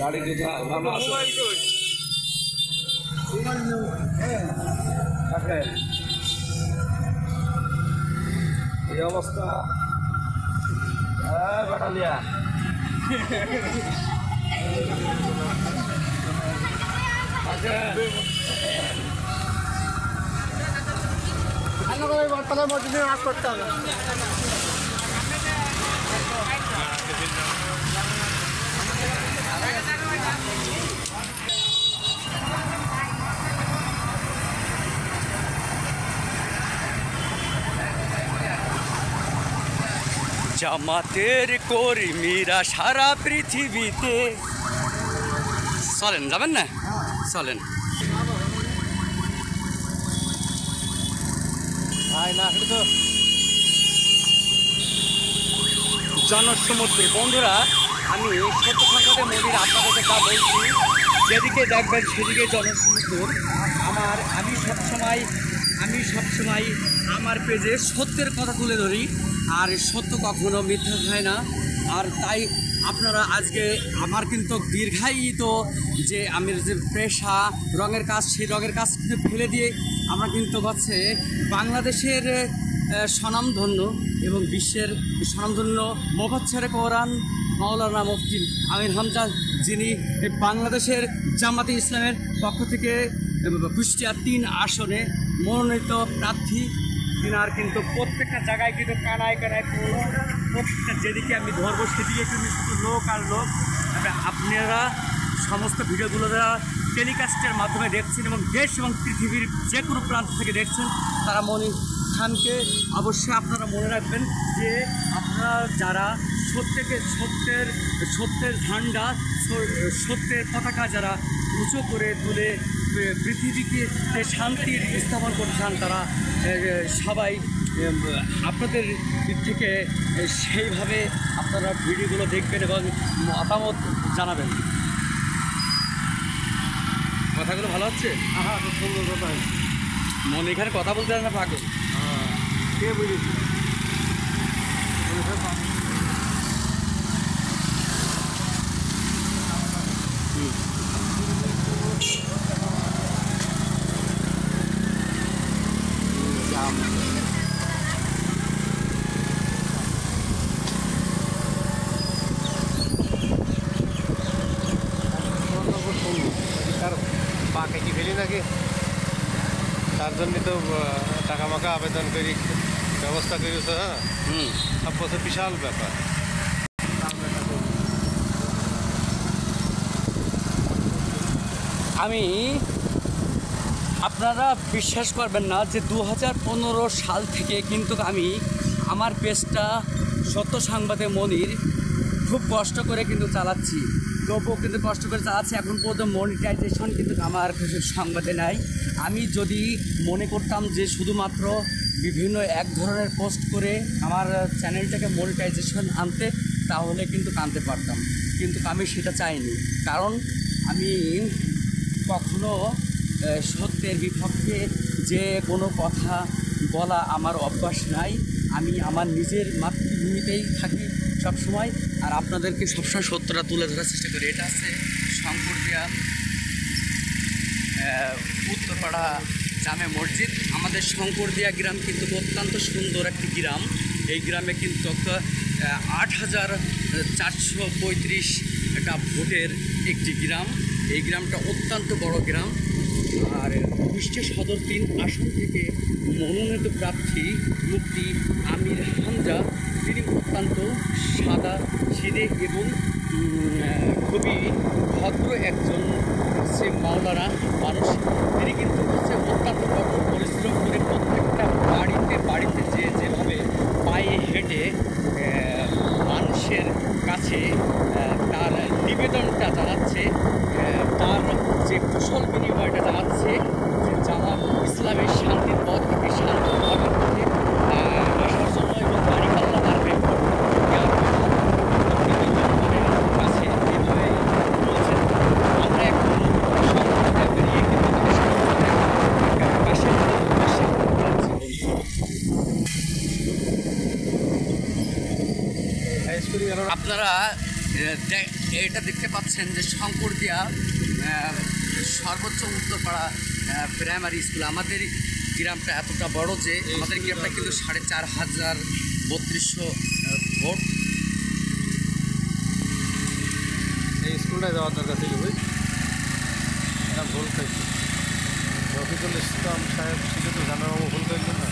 গাড়ি কোথায় ভালো আছে এই অবস্থা বাটালিয়া বর্তমানে মসজিদে নামাজ পড়তে হবে। জামাতের কর্মীরা সারা পৃথিবীতে চলেন, যাবেন না? চলেন ভাই না তো জনসমুদ্র। বন্ধুরা, আমি সত্য সংকটে মন্দির আপনাদেরকে যা বলছি, যেদিকে দেখবেন সেদিকে জনসমুদ্র। আমি সবসময় আমার পেজে সত্যের কথা তুলে ধরি, আর সত্য কখনো মিথ্যা হয় না। আর তাই আপনারা আজকে আমার কিন্তু দীর্ঘায়িত যে আমি যে পেশা রঙের কাজ, সেই রঙের কাজ কিন্তু ফেলে দিয়ে আমরা কিন্তু হচ্ছে বাংলাদেশের স্বনামধন্য এবং বিশ্বের স্বনামধন্য মুফাসসিরে কোরআন মাওলানা মুফতি আমির হামজা, যিনি বাংলাদেশের জামাতে ইসলামের পক্ষ থেকে কুষ্টিয়া 3 আসনে মনোনীত প্রার্থী। তিনার কিন্তু প্রত্যেকটা জায়গায় কিন্তু কানায় প্রত্যেকটা যেদিকে আমি ধরবো সেদিকে কিন্তু শুধু লোক আর লোক। আপনারা সমস্ত ভিডিওগুলো যারা টেলিকাস্টের মাধ্যমে দেখছেন এবং দেশ এবং পৃথিবীর যে কোনো প্রান্ত থেকে দেখছেন, তারা মনির খানকে অবশ্যই আপনারা মনে রাখবেন যে আপনারা যারা সত্যের ঝান্ডা, সত্যের পতাকা যারা উঁচু করে তুলে পৃথিবীকে শান্তির স্থাপন করতে চান, তারা সবাই আপনাদের দিক থেকে সেইভাবে আপনারা ভিডিওগুলো দেখবেন এবং মতামত জানাবেন। কথাগুলো ভালো হচ্ছে? হ্যাঁ, খুব সুন্দর কথা। মনে এখানে কথা বলতে না পাগল, কে বুঝেছি? পাকে কি ফেলি নাকি, তার জন্য তো টাকা মাকা আবেদন করি, ব্যবস্থা করেছে। হ্যাঁ, সব বছর বিশাল ব্যাপার। আপনারা বিশ্বাস করবেন না যে 2015 সাল থেকে কিন্তু আমি আমার পেজটা সত্য সংবাদে মনির খুব কষ্ট করে কিন্তু চালাচ্ছি, তবুও কিন্তু কষ্ট করে চালাচ্ছি। এখন পর্যন্ত মনিটাইজেশন কিন্তু আমার সংবাদে নাই। আমি যদি মনে করতাম যে শুধুমাত্র বিভিন্ন এক ধরনের পোস্ট করে আমার চ্যানেলটাকে মনিটাইজেশন আনতে, তাহলে কিন্তু আনতে পারতাম, কিন্তু আমি সেটা চাইনি। কারণ আমি কখনো সত্যের বিপক্ষে যে কোনো কথা বলা আমার অভ্যাস নাই। আমি আমার নিজের মাতৃভূমিতেই থাকি সবসময়, আর আপনাদেরকে সবসময় সত্যটা তুলে ধরার চেষ্টা করি। এটা আছে শঙ্করদিয়া উত্তরপাড়া জামে মসজিদ। আমাদের শঙ্করদিয়া গ্রাম কিন্তু অত্যন্ত সুন্দর একটি গ্রাম। এই গ্রামে কিন্তু 8,435টা ভোটের একটি গ্রাম। এই গ্রামটা অত্যন্ত বড় গ্রাম। আর কুষ্টিয়া সদর 3 আসন থেকে মনোনীত প্রার্থী মুফতি আমির হামজা, তিনি অত্যন্ত সাদা সিধে এবং খুবই ভদ্র একজন হচ্ছে মাওলানা মানুষ। তিনি কিন্তু হচ্ছে অত্যন্ত কঠোর পরিশ্রম করে প্রত্যেকটা বাড়িতে যেভাবে পায়ে হেঁটে মানুষের কাছে তার নিবেদনটা জানাচ্ছে, তার যে কুশল বিনিময়টা জানাচ্ছে, যে জামাত ইসলামের শান্তির পথ থেকে শান্তিভাবে পথে আসার জন্য এবং গাড়ি পাল্লা মারবে কাছে এভাবে বলছেন। আমরা এখন বেরিয়ে কিন্তু আপনারা এটা দেখতে পাচ্ছেন যে শঙ্করদিয়া সর্বোচ্চ উত্তরপাড়া প্রাইমারি স্কুল। আমাদের গ্রামটা এতটা বড় যে আমাদের গ্রামটা কিন্তু 4532 ভোট। এই স্কুলটায় যাওয়ার দরকার ছিল বুঝলি, ভুল খাইছি। রফিকুল ইসলাম সাহেব শুধু তো জানাবাবু ভুল করলেন না।